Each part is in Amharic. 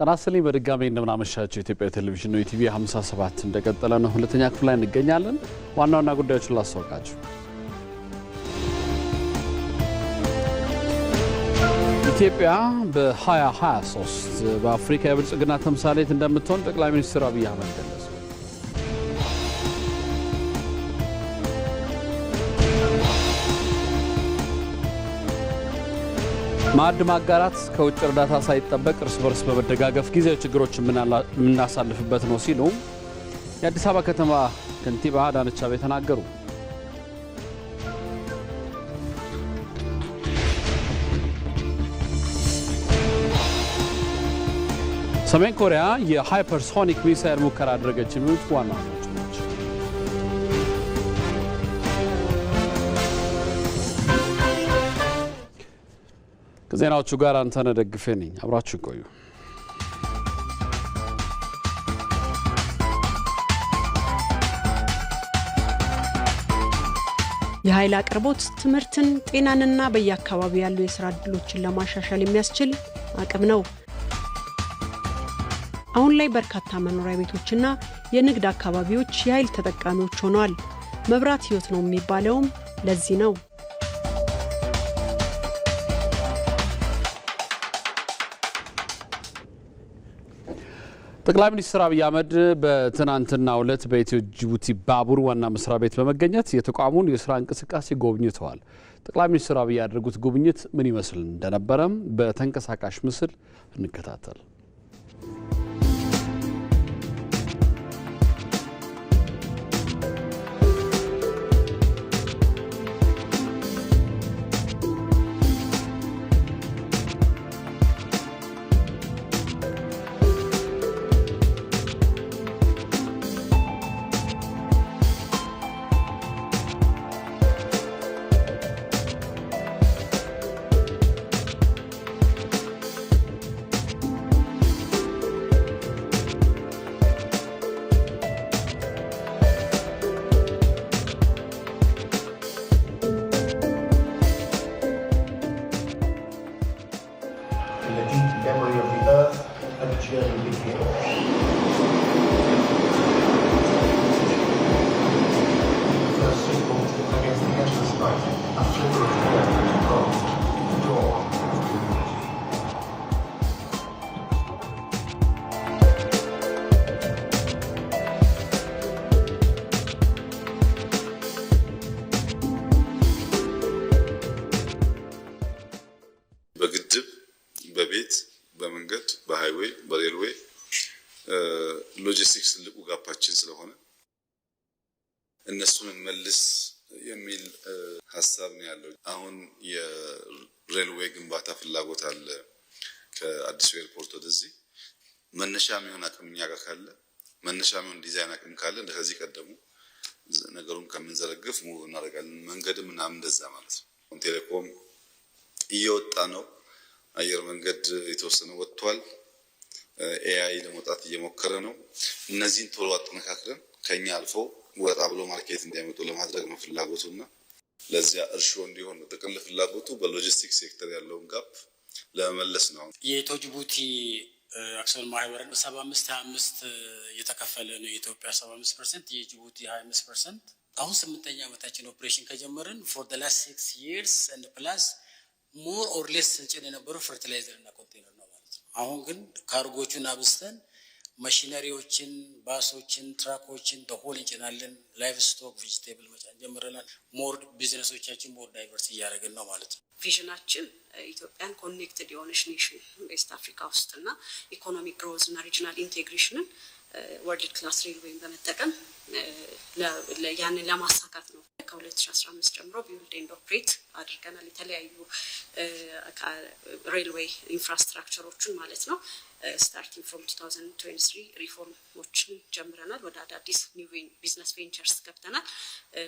ራስልኝ በድጋሚ እንደምናመሻቸው ኢትዮጵያ ቴሌቪዥን ነው ኢቲቪ 57 እንደቀጠለ ነው። ሁለተኛ ክፍል ላይ እንገኛለን። ዋና ዋና ጉዳዮችን ላስታውቃችሁ። ኢትዮጵያ በ2023 በአፍሪካ የብልጽግና ተምሳሌት እንደምትሆን ጠቅላይ ሚኒስትር አብይ አህመድ ገለጹ። ማዕድ ማጋራት ከውጭ እርዳታ ሳይጠበቅ እርስ በርስ በመደጋገፍ ጊዜያዊ ችግሮችን የምናሳልፍበት ነው ሲሉ የአዲስ አበባ ከተማ ከንቲባ አዳነች አቤቤ ተናገሩ። ሰሜን ኮሪያ የሃይፐርሶኒክ ሚሳይል ሙከራ አደረገች የሚሉት ዋና ናቸው። ከዜናዎቹ ጋር አንተነህ ደግፌ ነኝ። አብራችሁ ቆዩ። የኃይል አቅርቦት ትምህርትን፣ ጤናንና በየአካባቢው ያሉ የሥራ ዕድሎችን ለማሻሻል የሚያስችል አቅም ነው። አሁን ላይ በርካታ መኖሪያ ቤቶችና የንግድ አካባቢዎች የኃይል ተጠቃሚዎች ሆነዋል። መብራት ሕይወት ነው የሚባለውም ለዚህ ነው። ጠቅላይ ሚኒስትር አብይ አህመድ በትናንትናው ዕለት በኢትዮ ጅቡቲ ባቡር ዋና መስሪያ ቤት በመገኘት የተቋሙን የሥራ እንቅስቃሴ ጎብኝተዋል። ጠቅላይ ሚኒስትር አብይ ያደረጉት ጉብኝት ምን ይመስል እንደነበረም በተንቀሳቃሽ ምስል እንከታተል። በግድብ በቤት በመንገድ በሃይዌይ በሬልዌይ ሎጂስቲክስ ትልቁ ጋፓችን ስለሆነ እነሱን መልስ የሚል ሐሳብ ነው ያለው። አሁን የሬልዌይ ግንባታ ፍላጎት አለ። ከአዲስ ኤርፖርት ወደዚህ መነሻ የሚሆን አቅም እኛ ጋር ካለ መነሻ የሚሆን ዲዛይን አቅም ካለ እንደዚህ ቀደሙ ነገሩን ከምንዘረግፍ ሙቭ እናደርጋለን። መንገድም ምናምን እንደዛ ማለት ነው። ቴሌኮም እየወጣ ነው። አየር መንገድ የተወሰነ ወጥቷል። ኤአይ ለመውጣት እየሞከረ ነው። እነዚህን ቶሎ አጠናክረን ከኛ አልፎ ወጣ ብሎ ማርኬት እንዲያመጡ ለማድረግ ነው ፍላጎቱና ለዚያ እርሾ እንዲሆን ነው ጥቅል ፍላጎቱ። በሎጂስቲክስ ሴክተር ያለውን ጋፕ ለመመለስ ነው። የኢትዮ ጅቡቲ አክሲዮን ማህበር 75-25 የተከፈለ ነው። የኢትዮጵያ 75%፣ የጅቡቲ 25%። አሁን 8ኛ ዓመታችን ኦፕሬሽን ከጀመርን for the last 6 years and plus ሞር ኦር ሌስ ስንጭን የነበረው ፈርቲላይዘር እና ኮንቴነር ነው ማለት ነው። አሁን ግን ካርጎቹን አብስተን ማሽነሪዎችን፣ ባሶችን፣ ትራኮችን በሆል እንጭናለን። ላይቭ ስቶክ፣ ቬጂቴብል መጫን ጀምረናል። ሞር ቢዝነሶቻችን ሞር ዳይቨርስ እያደረግን ነው ማለት ነው። ቪዥናችን ኢትዮጵያን ኮኔክትድ የሆነች ኔሽን ቤስት አፍሪካ ውስጥና ኢኮኖሚክ ግሮዝ እና ሪጂናል ኢንቴግሬሽንን ወርልድ ክላስ ሬልዌይን በመጠቀም ያንን ለማሳካት ነው። ከ2015 ጀምሮ ቢልድ ኤንድ ኦፕሬት አድርገናል። የተለያዩ ሬልዌይ ኢንፍራስትራክቸሮችን ማለት ነው። ስታርቲንግ ፍሮም 2023 ሪፎርሞችን ጀምረናል። ወደ አዳዲስ ኒው ቢዝነስ ቬንቸርስ ገብተናል።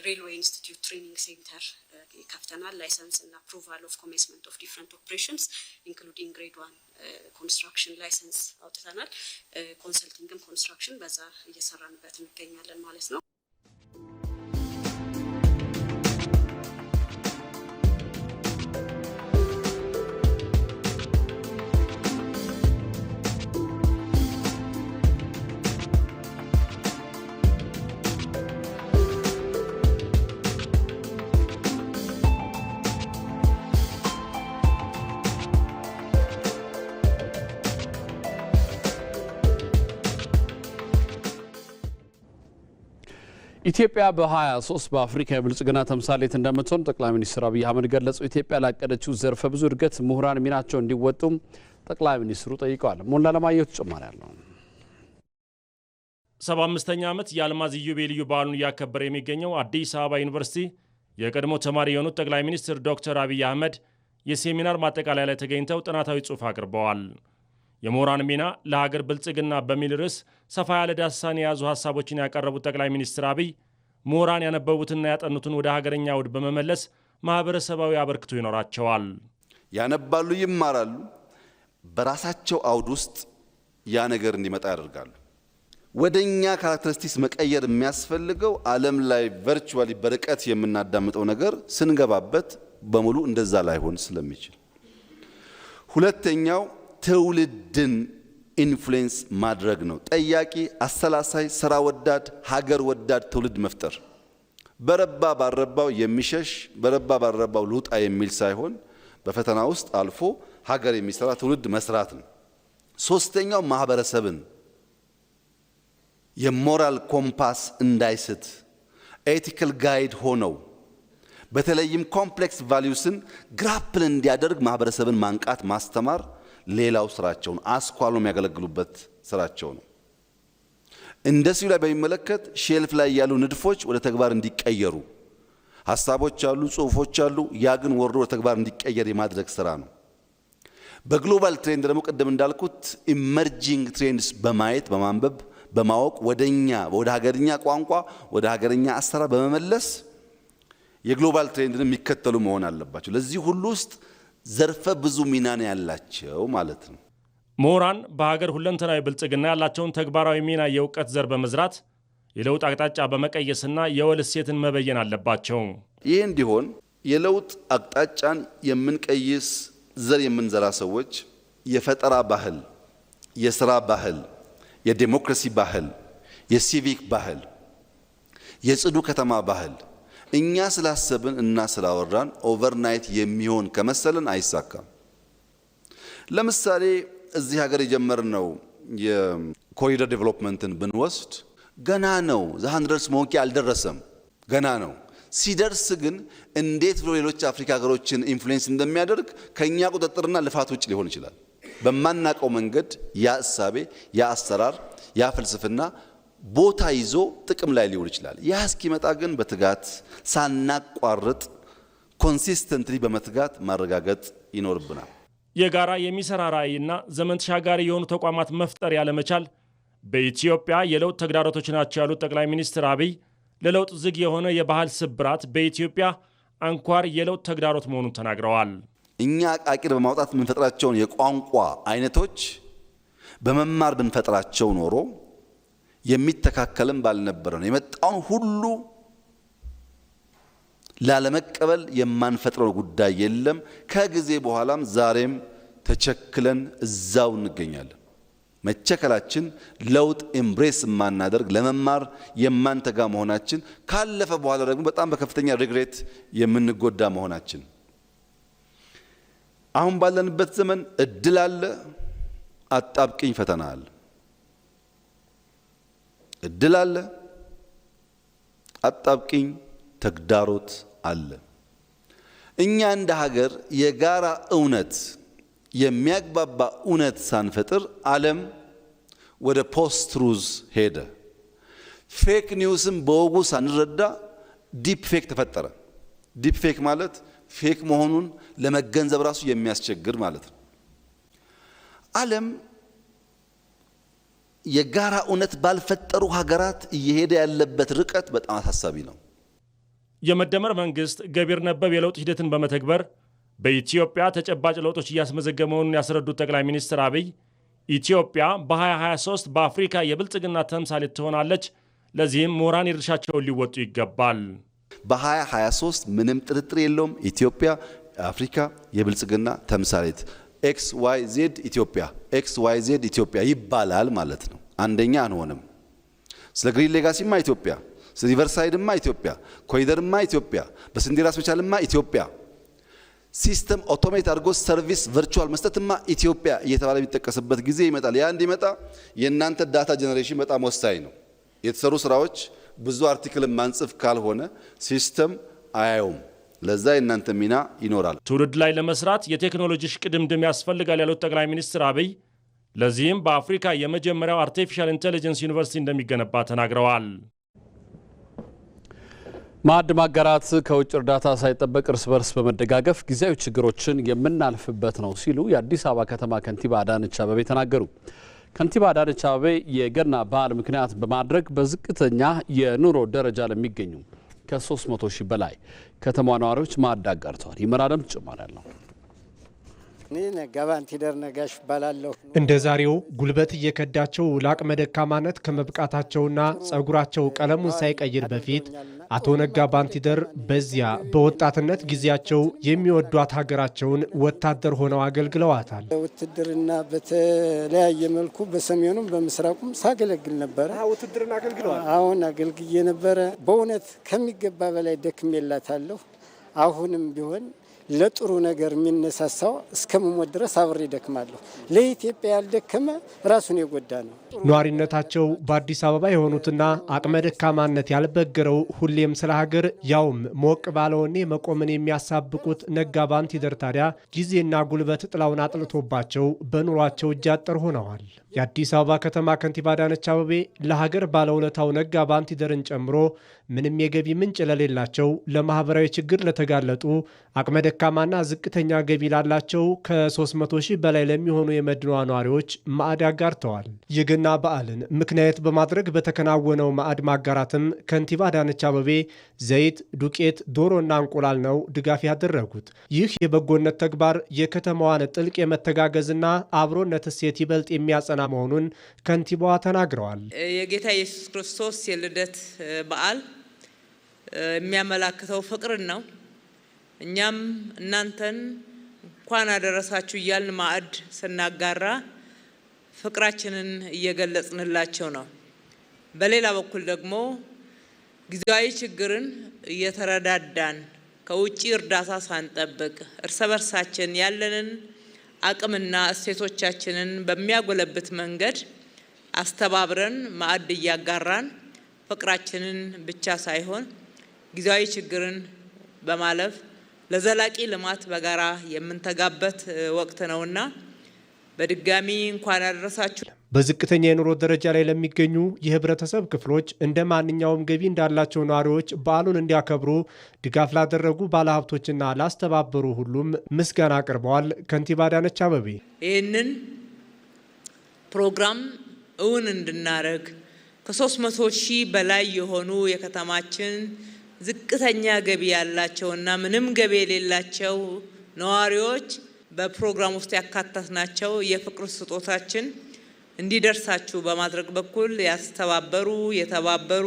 ሬልዌይ ኢንስቲትዩት ትሬኒንግ ሴንተር ከፍተናል። ላይሰንስ እና አፕሩቫል ኦፍ ኮሜንስመንት ኦፍ ዲፍረንት ኦፕሬሽንስ ኢንክሉዲንግ ግሬድ 1 ኮንስትራክሽን ላይሰንስ አውጥተናል። ኮንሰልቲንግም ኮንስትራክሽን በዛ እየሰራንበት እንገኛለን ማለት ነው። ኢትዮጵያ በ23 በአፍሪካ የብልጽግና ተምሳሌት እንደምትሆን ጠቅላይ ሚኒስትር አብይ አህመድ ገለጹ። ኢትዮጵያ ላቀደችው ዘርፈ ብዙ እድገት ምሁራን ሚናቸው እንዲወጡም ጠቅላይ ሚኒስትሩ ጠይቀዋል። ሞላ ለማየት ተጨማሪ ያለው 75ኛ ዓመት የአልማዝ ኢዮቤልዩ በዓሉን እያከበረ የሚገኘው አዲስ አበባ ዩኒቨርሲቲ የቀድሞ ተማሪ የሆኑት ጠቅላይ ሚኒስትር ዶክተር አብይ አህመድ የሴሚናር ማጠቃለያ ላይ ተገኝተው ጥናታዊ ጽሑፍ አቅርበዋል። የምሁራን ሚና ለሀገር ብልጽግና በሚል ርዕስ ሰፋ ያለ ዳሰሳን የያዙ ሀሳቦችን ያቀረቡት ጠቅላይ ሚኒስትር አብይ ምሁራን ያነበቡትና ያጠኑትን ወደ ሀገረኛ አውድ በመመለስ ማህበረሰባዊ አበርክቶ ይኖራቸዋል። ያነባሉ፣ ይማራሉ፣ በራሳቸው አውድ ውስጥ ያ ነገር እንዲመጣ ያደርጋሉ። ወደኛ ካራክተሪስቲክስ መቀየር የሚያስፈልገው ዓለም ላይ ቨርቹዋሊ በርቀት የምናዳምጠው ነገር ስንገባበት በሙሉ እንደዛ ላይሆን ስለሚችል፣ ሁለተኛው ትውልድን ኢንፍሉዌንስ ማድረግ ነው። ጠያቂ፣ አሰላሳይ፣ ስራ ወዳድ፣ ሀገር ወዳድ ትውልድ መፍጠር። በረባ ባረባው የሚሸሽ በረባ ባረባው ልውጣ የሚል ሳይሆን በፈተና ውስጥ አልፎ ሀገር የሚሰራ ትውልድ መስራት ነው። ሶስተኛው ማህበረሰብን የሞራል ኮምፓስ እንዳይስት ኤቲካል ጋይድ ሆነው በተለይም ኮምፕሌክስ ቫልዩስን ግራፕል እንዲያደርግ ማህበረሰብን ማንቃት ማስተማር ሌላው ስራቸው ነው። አስኳሎ የሚያገለግሉበት ስራቸው ነው። ኢንዱስትሪ ላይ በሚመለከት ሼልፍ ላይ ያሉ ንድፎች ወደ ተግባር እንዲቀየሩ ሐሳቦች አሉ፣ ጽሁፎች አሉ። ያ ግን ወርዶ ወደ ተግባር እንዲቀየር የማድረግ ስራ ነው። በግሎባል ትሬንድ ደግሞ ቀደም እንዳልኩት ኢመርጂንግ ትሬንድስ በማየት በማንበብ በማወቅ ወደኛ ወደ ሀገርኛ ቋንቋ ወደ ሀገርኛ አሰራር በመመለስ የግሎባል ትሬንድን የሚከተሉ መሆን አለባቸው። ለዚህ ሁሉ ውስጥ ዘርፈ ብዙ ሚና ነው ያላቸው ማለት ነው። ምሁራን በሀገር ሁለንተናዊ ብልጽግና ያላቸውን ተግባራዊ ሚና የእውቀት ዘር በመዝራት የለውጥ አቅጣጫ በመቀየስና የወል እሴትን መበየን አለባቸው። ይህ እንዲሆን የለውጥ አቅጣጫን የምንቀይስ ዘር የምንዘራ ሰዎች የፈጠራ ባህል፣ የስራ ባህል፣ የዴሞክራሲ ባህል፣ የሲቪክ ባህል፣ የጽዱ ከተማ ባህል እኛ ስላሰብን እና ስላወራን ኦቨርናይት የሚሆን ከመሰለን አይሳካም። ለምሳሌ እዚህ ሀገር የጀመርነው የኮሪደር ዴቨሎፕመንትን ብንወስድ ገና ነው። ዘ100 ሞንኪ አልደረሰም፣ ገና ነው። ሲደርስ ግን እንዴት ብሎ ሌሎች አፍሪካ ሀገሮችን ኢንፍሉዌንስ እንደሚያደርግ ከኛ ቁጥጥርና ልፋት ውጭ ሊሆን ይችላል። በማናቀው መንገድ ያ እሳቤ፣ ያ አሰራር፣ ያ ፍልስፍና ቦታ ይዞ ጥቅም ላይ ሊውል ይችላል። ያ እስኪመጣ ግን በትጋት ሳናቋርጥ ኮንሲስተንትሊ በመትጋት ማረጋገጥ ይኖርብናል። የጋራ የሚሰራ ራዕይና ዘመን ተሻጋሪ የሆኑ ተቋማት መፍጠር ያለመቻል በኢትዮጵያ የለውጥ ተግዳሮቶች ናቸው ያሉት ጠቅላይ ሚኒስትር አብይ ለለውጥ ዝግ የሆነ የባህል ስብራት በኢትዮጵያ አንኳር የለውጥ ተግዳሮት መሆኑን ተናግረዋል። እኛ አቃቂር በማውጣት የምንፈጥራቸውን የቋንቋ አይነቶች በመማር ብንፈጥራቸው ኖሮ የሚተካከልም ባልነበረ ነው። የመጣውን ሁሉ ላለመቀበል የማንፈጥረው ጉዳይ የለም። ከጊዜ በኋላም ዛሬም ተቸክለን እዛው እንገኛለን። መቸከላችን ለውጥ ኤምብሬስ የማናደርግ ለመማር የማንተጋ መሆናችን ካለፈ በኋላ ደግሞ በጣም በከፍተኛ ሪግሬት የምንጎዳ መሆናችን። አሁን ባለንበት ዘመን እድል አለ፣ አጣብቅኝ ፈተና አለ። እድል አለ፣ አጣብቅኝ ተግዳሮት አለ። እኛ እንደ ሀገር የጋራ እውነት የሚያግባባ እውነት ሳንፈጥር ዓለም ወደ ፖስት ትሩዝ ሄደ። ፌክ ኒውስም በወጉ ሳንረዳ ዲፕ ፌክ ተፈጠረ። ዲፕ ፌክ ማለት ፌክ መሆኑን ለመገንዘብ ራሱ የሚያስቸግር ማለት ነው። ዓለም የጋራ እውነት ባልፈጠሩ ሀገራት እየሄደ ያለበት ርቀት በጣም አሳሳቢ ነው። የመደመር መንግስት ገቢር ነበብ የለውጥ ሂደትን በመተግበር በኢትዮጵያ ተጨባጭ ለውጦች እያስመዘገበ መሆኑን ያስረዱት ጠቅላይ ሚኒስትር አብይ ኢትዮጵያ በ2023 በአፍሪካ የብልጽግና ተምሳሌት ትሆናለች፣ ለዚህም ምሁራን የድርሻቸውን ሊወጡ ይገባል። በ2023 ምንም ጥርጥር የለውም ኢትዮጵያ አፍሪካ የብልጽግና ተምሳሌት XYZ ኢትዮጵያ XYZ ኢትዮጵያ ይባላል ማለት ነው። አንደኛ አንሆንም። ስለ ግሪን ሌጋሲማ ኢትዮጵያ፣ ስለ ሪቨርሳይድማ ኢትዮጵያ፣ ኮሪደርማ ኢትዮጵያ፣ በስንዴ ራስ መቻልማ ኢትዮጵያ፣ ሲስተም ኦቶሜት አድርጎ ሰርቪስ ቨርቹዋል መስጠትማ ኢትዮጵያ እየተባለ የሚጠቀስበት ጊዜ ይመጣል። ያ እንዲመጣ የእናንተ ዳታ ጀነሬሽን በጣም ወሳኝ ነው። የተሰሩ ስራዎች ብዙ አርቲክል ማንጽፍ ካልሆነ ሲስተም አያዩም። ለዛ የእናንተ ሚና ይኖራል። ትውልድ ላይ ለመስራት የቴክኖሎጂ ሽቅድምድም ያስፈልጋል ያሉት ጠቅላይ ሚኒስትር አብይ ለዚህም በአፍሪካ የመጀመሪያው አርቲፊሻል ኢንተለጀንስ ዩኒቨርሲቲ እንደሚገነባ ተናግረዋል። ማዕድ ማጋራት ከውጭ እርዳታ ሳይጠበቅ እርስ በርስ በመደጋገፍ ጊዜያዊ ችግሮችን የምናልፍበት ነው ሲሉ የአዲስ አበባ ከተማ ከንቲባ አዳነች አቤቤ ተናገሩ። ከንቲባ አዳነች አቤቤ የገና በዓል ምክንያት በማድረግ በዝቅተኛ የኑሮ ደረጃ ለሚገኙ ከ300 ሺህ በላይ ከተማ ነዋሪዎች ማዕድ አጋርተዋል። ይመራደም ተጨማሪ ያለው እኔ ነጋባንቲደር ነጋሽ ባላለሁ እንደ ዛሬው ጉልበት እየከዳቸው ለአቅመ ደካማነት ከመብቃታቸውና ጸጉራቸው ቀለሙን ሳይቀይር በፊት አቶ ነጋ ባንቲደር በዚያ በወጣትነት ጊዜያቸው የሚወዷት ሀገራቸውን ወታደር ሆነው አገልግለዋታል። ውትድርና በተለያየ መልኩ በሰሜኑም በምስራቁም ሳገለግል ነበር። ውትድርና አገልግለዋል። አሁን አገልግዬ ነበረ። በእውነት ከሚገባ በላይ ደክሜላታለሁ። አሁንም ቢሆን ለጥሩ ነገር የሚነሳሳው እስከመሞት ድረስ አብሬ ደክማለሁ። ለኢትዮጵያ ያልደከመ ራሱን የጎዳ ነው። ኗሪነታቸው በአዲስ አበባ የሆኑትና አቅመ ደካማነት ያልበገረው ሁሌም ስለ ሀገር ያውም ሞቅ ባለወኔ መቆምን የሚያሳብቁት ነጋ ባንቲደር ታዲያ ጊዜና ጉልበት ጥላውን አጥልቶባቸው በኑሯቸው እጅ አጠር ሆነዋል። የአዲስ አበባ ከተማ ከንቲባ አዳነች አቤቤ ለሀገር ባለውለታው ነጋ ባንቲደርን ጨምሮ ምንም የገቢ ምንጭ ለሌላቸው ለማህበራዊ ችግር ለተጋለጡ አቅመ ደካማና ዝቅተኛ ገቢ ላላቸው ከ300 ሺህ በላይ ለሚሆኑ የመድኗ ነዋሪዎች ማዕድ አጋርተዋል። የገና በዓልን ምክንያት በማድረግ በተከናወነው ማዕድ ማጋራትም ከንቲባ አዳነች አቤቤ ዘይት፣ ዱቄት፣ ዶሮና እንቁላል ነው ድጋፍ ያደረጉት። ይህ የበጎነት ተግባር የከተማዋን ጥልቅ የመተጋገዝና አብሮነት እሴት ይበልጥ የሚያጸና መሆኑን ከንቲባዋ ተናግረዋል። የጌታ ኢየሱስ ክርስቶስ የልደት በዓል የሚያመላክተው ፍቅርን ነው። እኛም እናንተን እንኳን አደረሳችሁ እያልን ማዕድ ስናጋራ ፍቅራችንን እየገለጽንላቸው ነው። በሌላ በኩል ደግሞ ጊዜያዊ ችግርን እየተረዳዳን ከውጪ እርዳታ ሳንጠብቅ እርስ በርሳችን ያለንን አቅምና እሴቶቻችንን በሚያጎለብት መንገድ አስተባብረን ማዕድ እያጋራን ፍቅራችንን ብቻ ሳይሆን ጊዜያዊ ችግርን በማለፍ ለዘላቂ ልማት በጋራ የምንተጋበት ወቅት ነውና በድጋሚ እንኳን አደረሳችሁ። በዝቅተኛ የኑሮ ደረጃ ላይ ለሚገኙ የህብረተሰብ ክፍሎች እንደ ማንኛውም ገቢ እንዳላቸው ነዋሪዎች በዓሉን እንዲያከብሩ ድጋፍ ላደረጉ ባለሀብቶችና ላስተባበሩ ሁሉም ምስጋና አቅርበዋል። ከንቲባ አዳነች አቤቤ ይህንን ፕሮግራም እውን እንድናደርግ ከ300 ሺህ በላይ የሆኑ የከተማችን ዝቅተኛ ገቢ ያላቸውና ምንም ገቢ የሌላቸው ነዋሪዎች በፕሮግራም ውስጥ ያካተትናቸው የፍቅር ስጦታችን እንዲደርሳችሁ በማድረግ በኩል ያስተባበሩ የተባበሩ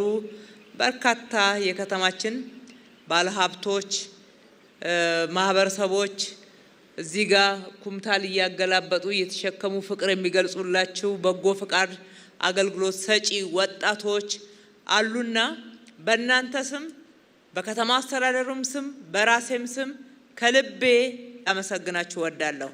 በርካታ የከተማችን ባለሀብቶች፣ ማህበረሰቦች እዚህ ጋር ኩምታል እያገላበጡ እየተሸከሙ ፍቅር የሚገልጹላችሁ በጎ ፍቃድ አገልግሎት ሰጪ ወጣቶች አሉና በእናንተ ስም በከተማ አስተዳደሩም ስም በራሴም ስም ከልቤ አመሰግናችሁ ወዳለሁ።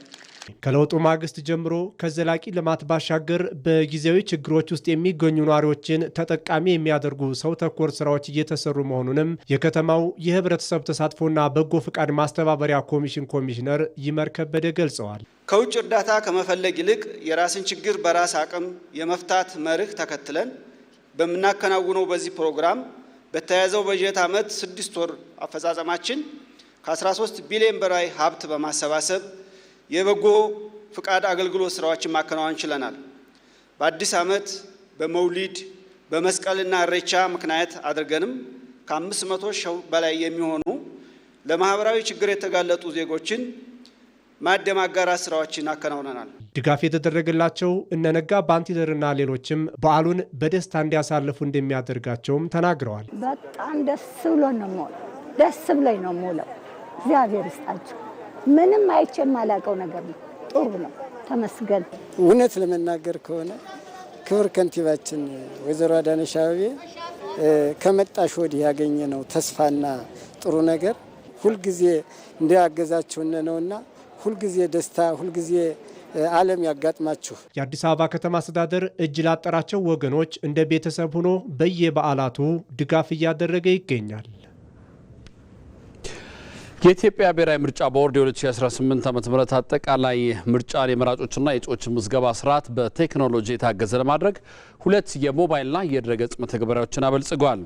ከለውጡ ማግስት ጀምሮ ከዘላቂ ልማት ባሻገር በጊዜያዊ ችግሮች ውስጥ የሚገኙ ነዋሪዎችን ተጠቃሚ የሚያደርጉ ሰው ተኮር ስራዎች እየተሰሩ መሆኑንም የከተማው የህብረተሰብ ተሳትፎና በጎ ፍቃድ ማስተባበሪያ ኮሚሽን ኮሚሽነር ይመር ከበደ ገልጸዋል። ከውጭ እርዳታ ከመፈለግ ይልቅ የራስን ችግር በራስ አቅም የመፍታት መርህ ተከትለን በመናከናውነው በዚህ ፕሮግራም በተያዘው በጀት ዓመት 6 ወር አፈጻጸማችን ከ13 ቢሊዮን በላይ ሀብት በማሰባሰብ የበጎ ፍቃድ አገልግሎት ስራዎችን ማከናወን ችለናል። በአዲስ ዓመት በመውሊድ በመስቀልና እሬቻ ምክንያት አድርገንም ከ500 ሺህ በላይ የሚሆኑ ለማህበራዊ ችግር የተጋለጡ ዜጎችን ማዕድ ማጋራት ስራዎችን አከናውነናል። ድጋፍ የተደረገላቸው እነ ነጋ ባንቲደርና ሌሎችም በዓሉን በደስታ እንዲያሳልፉ እንደሚያደርጋቸውም ተናግረዋል። በጣም ደስ ብሎኝ ነው የምውለው። እግዚአብሔር ይስጣቸው። ምንም አይቼ የማላውቀው ነገር ነው። ጥሩ ነው። ተመስገን። እውነት ለመናገር ከሆነ ክብር ከንቲባችን ወይዘሮ አዳነች አቤቤ ከመጣሽ ወዲህ ያገኘነው ተስፋና ጥሩ ነገር ሁልጊዜ እንዲያገዛቸውን ነውና ሁልጊዜ ደስታ፣ ሁልጊዜ ዓለም ያጋጥማችሁ። የአዲስ አበባ ከተማ አስተዳደር እጅ ላጠራቸው ወገኖች እንደ ቤተሰብ ሆኖ በየበዓላቱ ድጋፍ እያደረገ ይገኛል። የኢትዮጵያ ብሔራዊ ምርጫ ቦርድ የ2018 ዓ.ም አጠቃላይ ምርጫን የመራጮችና የእጩዎች ምዝገባ ስርዓት በቴክኖሎጂ የታገዘ ለማድረግ 2 የሞባይልና የድረገጽ መተግበሪያዎችን አበልጽጓል።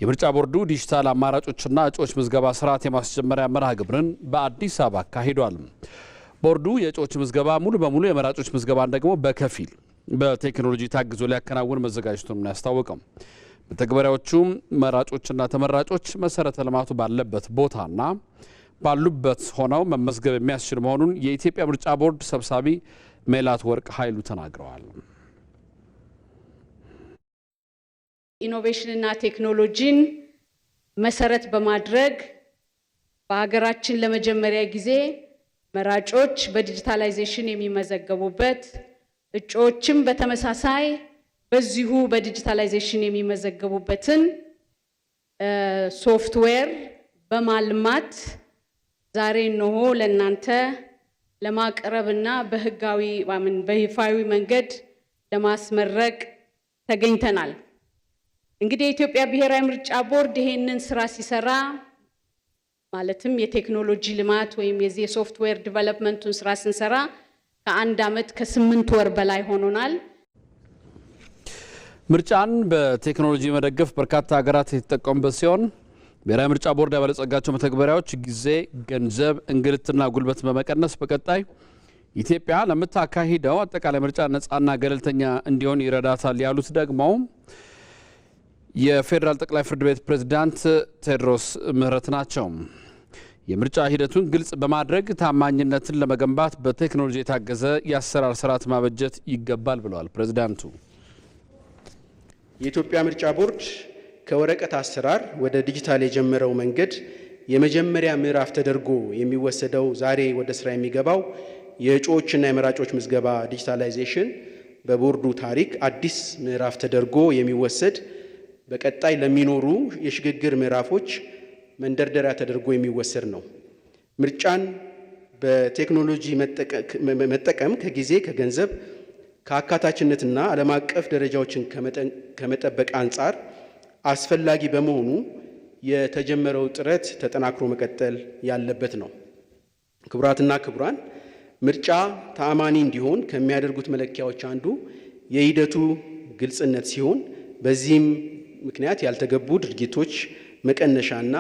የምርጫ ቦርዱ ዲጂታል አማራጮችና እጩዎች ምዝገባ ስርዓት የማስጀመሪያ መርሃ ግብርን በአዲስ አበባ አካሂዷል። ቦርዱ የእጩዎች ምዝገባ ሙሉ በሙሉ የመራጮች ምዝገባን ደግሞ በከፊል በቴክኖሎጂ ታግዞ ሊያከናውን መዘጋጀቱን ነው ያስታወቀው። መተግበሪያዎቹም መራጮችና ተመራጮች መሰረተ ልማቱ ባለበት ቦታና ባሉበት ሆነው መመዝገብ የሚያስችል መሆኑን የኢትዮጵያ ምርጫ ቦርድ ሰብሳቢ ሜላት ወርቅ ኃይሉ ተናግረዋል። ኢኖቬሽንና ቴክኖሎጂን መሰረት በማድረግ በሀገራችን ለመጀመሪያ ጊዜ መራጮች በዲጂታላይዜሽን የሚመዘገቡበት እጩዎችም በተመሳሳይ በዚሁ በዲጂታላይዜሽን የሚመዘገቡበትን ሶፍትዌር በማልማት ዛሬ እነሆ ለእናንተ ለማቅረብና በይፋዊ መንገድ ለማስመረቅ ተገኝተናል። እንግዲህ የኢትዮጵያ ብሔራዊ ምርጫ ቦርድ ይሄንን ስራ ሲሰራ ማለትም የቴክኖሎጂ ልማት ወይም የዚህ የሶፍትዌር ዲቨሎፕመንቱን ስራ ስንሰራ ከ1 ዓመት ከ8 ወር በላይ ሆኖናል። ምርጫን በቴክኖሎጂ መደገፍ በርካታ ሀገራት የተጠቀሙበት ሲሆን ብሔራዊ ምርጫ ቦርድ ያበለጸጋቸው መተግበሪያዎች ጊዜ፣ ገንዘብ፣ እንግልትና ጉልበት በመቀነስ በቀጣይ ኢትዮጵያ ለምታካሂደው አጠቃላይ ምርጫ ነፃና ገለልተኛ እንዲሆን ይረዳታል ያሉት ደግሞ የፌዴራል ጠቅላይ ፍርድ ቤት ፕሬዝዳንት ቴዎድሮስ ምህረት ናቸው። የምርጫ ሂደቱን ግልጽ በማድረግ ታማኝነትን ለመገንባት በቴክኖሎጂ የታገዘ የአሰራር ስርዓት ማበጀት ይገባል ብለዋል ፕሬዝዳንቱ። የኢትዮጵያ ምርጫ ቦርድ ከወረቀት አሰራር ወደ ዲጂታል የጀመረው መንገድ የመጀመሪያ ምዕራፍ ተደርጎ የሚወሰደው ዛሬ ወደ ስራ የሚገባው የእጩዎችና የመራጮች ምዝገባ ዲጂታላይዜሽን በቦርዱ ታሪክ አዲስ ምዕራፍ ተደርጎ የሚወሰድ በቀጣይ ለሚኖሩ የሽግግር ምዕራፎች መንደርደሪያ ተደርጎ የሚወሰድ ነው። ምርጫን በቴክኖሎጂ መጠቀም ከጊዜ፣ ከገንዘብ፣ ከአካታችነትና ዓለም አቀፍ ደረጃዎችን ከመጠበቅ አንጻር አስፈላጊ በመሆኑ የተጀመረው ጥረት ተጠናክሮ መቀጠል ያለበት ነው። ክቡራትና ክቡራን፣ ምርጫ ተአማኒ እንዲሆን ከሚያደርጉት መለኪያዎች አንዱ የሂደቱ ግልጽነት ሲሆን በዚህም ምክንያት ያልተገቡ ድርጊቶች መቀነሻና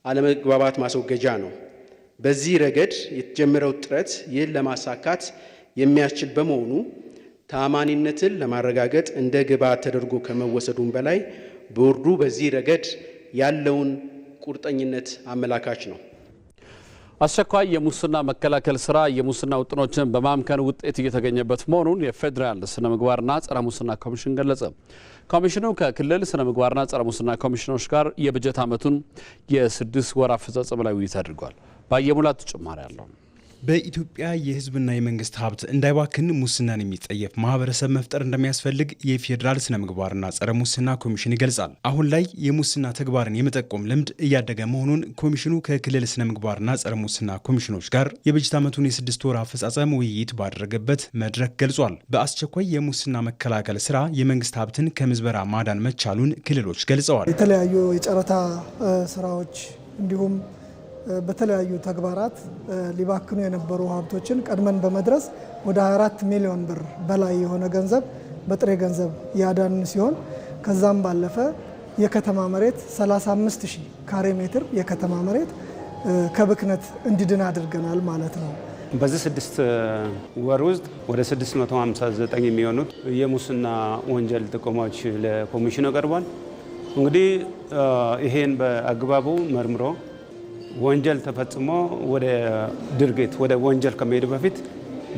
አለመግባባት ማስወገጃ ነው። በዚህ ረገድ የተጀመረው ጥረት ይህን ለማሳካት የሚያስችል በመሆኑ ተአማኒነትን ለማረጋገጥ እንደ ግብዓት ተደርጎ ከመወሰዱም በላይ ቦርዱ በዚህ ረገድ ያለውን ቁርጠኝነት አመላካች ነው። አስቸኳይ የሙስና መከላከል ስራ የሙስና ውጥኖችን በማምከን ውጤት እየተገኘበት መሆኑን የፌዴራል ስነ ምግባርና ጸረ ሙስና ኮሚሽን ገለጸ። ኮሚሽኑ ከክልል ስነ ምግባርና ጸረ ሙስና ኮሚሽኖች ጋር የበጀት ዓመቱን የ6 ወር አፈጻጸም ላይ ውይይት አድርጓል። ባየሙላት ተጨማሪ አለው። በኢትዮጵያ የሕዝብና የመንግስት ሀብት እንዳይባክን ሙስናን የሚጸየፍ ማህበረሰብ መፍጠር እንደሚያስፈልግ የፌዴራል ስነ ምግባርና ጸረ ሙስና ኮሚሽን ይገልጻል። አሁን ላይ የሙስና ተግባርን የመጠቆም ልምድ እያደገ መሆኑን ኮሚሽኑ ከክልል ስነ ምግባርና ጸረ ሙስና ኮሚሽኖች ጋር የበጀት ዓመቱን የ6 ወር አፈጻጸም ውይይት ባደረገበት መድረክ ገልጿል። በአስቸኳይ የሙስና መከላከል ስራ የመንግስት ሀብትን ከምዝበራ ማዳን መቻሉን ክልሎች ገልጸዋል። የተለያዩ የጨረታ ስራዎች እንዲሁም በተለያዩ ተግባራት ሊባክኑ የነበሩ ሀብቶችን ቀድመን በመድረስ ወደ 24 ሚሊዮን ብር በላይ የሆነ ገንዘብ በጥሬ ገንዘብ ያዳን ሲሆን ከዛም ባለፈ የከተማ መሬት 35000 ካሬ ሜትር የከተማ መሬት ከብክነት እንዲድን አድርገናል ማለት ነው። በዚህ 6 ወር ውስጥ ወደ 659 የሚሆኑት የሙስና ወንጀል ጥቆማዎች ለኮሚሽኑ ቀርቧል። እንግዲህ ይሄን በአግባቡ መርምሮ ወንጀል ተፈጽሞ ወደ ድርጊት ወደ ወንጀል ከመሄዱ በፊት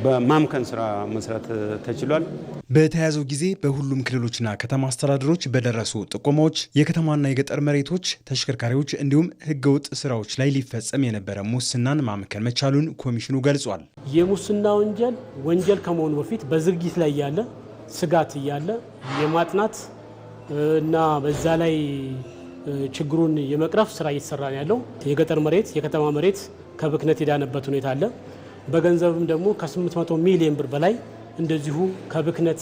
በማምከን ስራ መስራት ተችሏል። በተያዘው ጊዜ በሁሉም ክልሎችና ከተማ አስተዳደሮች በደረሱ ጥቆማዎች የከተማና የገጠር መሬቶች፣ ተሽከርካሪዎች እንዲሁም ህገወጥ ስራዎች ላይ ሊፈጸም የነበረ ሙስናን ማምከን መቻሉን ኮሚሽኑ ገልጿል። የሙስና ወንጀል ከመሆኑ በፊት በዝግጅት ላይ ያለ ስጋት እያለ የማጥናት እና በዛ ላይ ችግሩን የመቅረፍ ስራ እየተሰራ ነው ያለው። የገጠር መሬት፣ የከተማ መሬት ከብክነት የዳነበት ሁኔታ አለ። በገንዘብም ደግሞ ከ800 ሚሊዮን ብር በላይ እንደዚሁ ከብክነት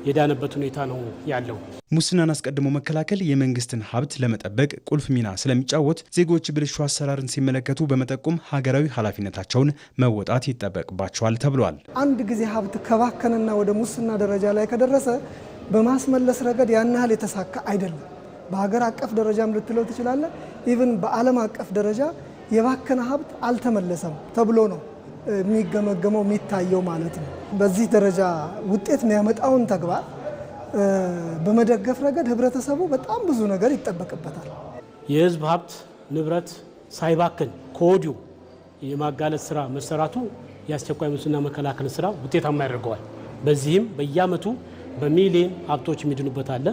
የዳነበት ሁኔታ ነው ያለው። ሙስናን አስቀድሞ መከላከል የመንግስትን ሀብት ለመጠበቅ ቁልፍ ሚና ስለሚጫወት ዜጎች ብልሹ አሰራርን ሲመለከቱ በመጠቆም ሀገራዊ ኃላፊነታቸውን መወጣት ይጠበቅባቸዋል ተብሏል። አንድ ጊዜ ሀብት ከባከነና ወደ ሙስና ደረጃ ላይ ከደረሰ በማስመለስ ረገድ ያን ያህል የተሳካ አይደለም። በሀገር አቀፍ ደረጃም ልትለው ትችላለህ። ኢቭን በዓለም አቀፍ ደረጃ የባከነ ሀብት አልተመለሰም ተብሎ ነው የሚገመገመው የሚታየው ማለት ነው። በዚህ ደረጃ ውጤት የሚያመጣውን ተግባር በመደገፍ ረገድ ህብረተሰቡ በጣም ብዙ ነገር ይጠበቅበታል። የህዝብ ሀብት ንብረት ሳይባክን ከወዲሁ የማጋለጥ ስራ መሰራቱ የአስቸኳይ ሙስና መከላከል ስራ ውጤታማ ያደርገዋል። በዚህም በየዓመቱ በሚሊዮን ሀብቶች የሚድኑበት አለ።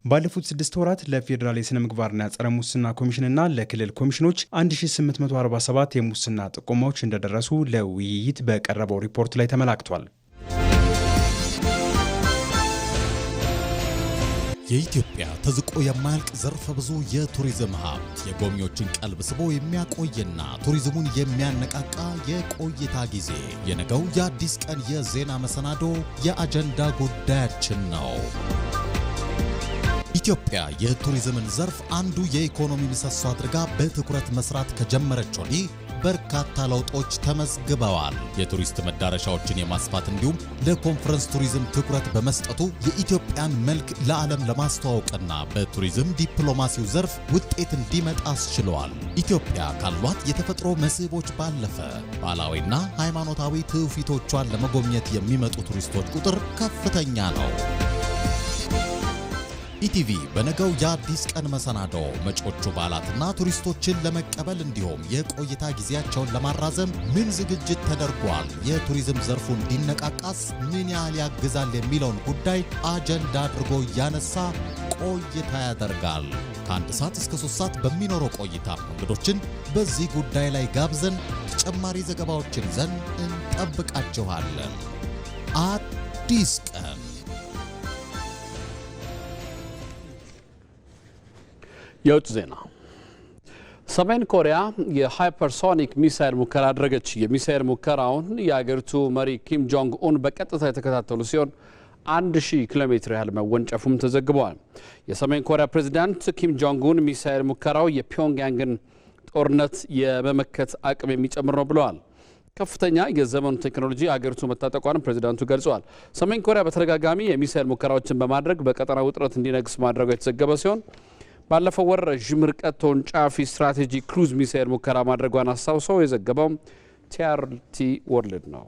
ባለፉት 6 ወራት ለፌዴራል የሥነ ምግባርና ጸረ ሙስና ኮሚሽንና ለክልል ኮሚሽኖች 1847 የሙስና ጥቆማዎች እንደደረሱ ለውይይት በቀረበው ሪፖርት ላይ ተመላክቷል። የኢትዮጵያ ተዝቆ የማያልቅ ዘርፈ ብዙ የቱሪዝም ሀብት የጎብኚዎችን ቀልብ ስቦ የሚያቆይና ቱሪዝሙን የሚያነቃቃ የቆይታ ጊዜ የነገው የአዲስ ቀን የዜና መሰናዶ የአጀንዳ ጉዳያችን ነው። ኢትዮጵያ የቱሪዝምን ዘርፍ አንዱ የኢኮኖሚ ምሰሶ አድርጋ በትኩረት መስራት ከጀመረች ወዲህ በርካታ ለውጦች ተመዝግበዋል። የቱሪስት መዳረሻዎችን የማስፋት እንዲሁም ለኮንፈረንስ ቱሪዝም ትኩረት በመስጠቱ የኢትዮጵያን መልክ ለዓለም ለማስተዋወቅና በቱሪዝም ዲፕሎማሲው ዘርፍ ውጤት እንዲመጣ አስችሏል። ኢትዮጵያ ካሏት የተፈጥሮ መስህቦች ባለፈ ባህላዊና ሃይማኖታዊ ትውፊቶቿን ለመጎብኘት የሚመጡ ቱሪስቶች ቁጥር ከፍተኛ ነው። ኢቲቪ በነገው የአዲስ ቀን መሰናዶ መጪዎቹ በዓላትና ቱሪስቶችን ለመቀበል እንዲሁም የቆይታ ጊዜያቸውን ለማራዘም ምን ዝግጅት ተደርጓል፣ የቱሪዝም ዘርፉ እንዲነቃቃስ ምን ያህል ያግዛል የሚለውን ጉዳይ አጀንዳ አድርጎ እያነሳ ቆይታ ያደርጋል። ከ1 ሰዓት እስከ 3 ሰዓት በሚኖረው ቆይታ እንግዶችን በዚህ ጉዳይ ላይ ጋብዘን ተጨማሪ ዘገባዎችን ይዘን እንጠብቃችኋለን። አዲስ ቀን። የውጭ ዜና። ሰሜን ኮሪያ የሃይፐርሶኒክ ሚሳይል ሙከራ አደረገች። የሚሳይል ሙከራውን የአገሪቱ መሪ ኪም ጆንግ ኡን በቀጥታ የተከታተሉ ሲሆን 1000 ኪሎ ሜትር ያህል መወንጨፉም ተዘግቧል። የሰሜን ኮሪያ ፕሬዝዳንት ኪም ጆንግ ኡን ሚሳይል ሙከራው የፒዮንግያንግን ጦርነት የመመከት አቅም የሚጨምር ነው ብለዋል። ከፍተኛ የዘመኑ ቴክኖሎጂ አገሪቱ መታጠቋን ፕሬዝዳንቱ ገልጸዋል። ሰሜን ኮሪያ በተደጋጋሚ የሚሳይል ሙከራዎችን በማድረግ በቀጠናው ውጥረት እንዲነግስ ማድረጉ የተዘገበ ሲሆን ባለፈው ወር ረዥም ርቀት ተወንጫፊ ስትራቴጂ ክሩዝ ሚሳይል ሙከራ ማድረጓን አስታውሰው የዘገበው ቲአርቲ ወርልድ ነው።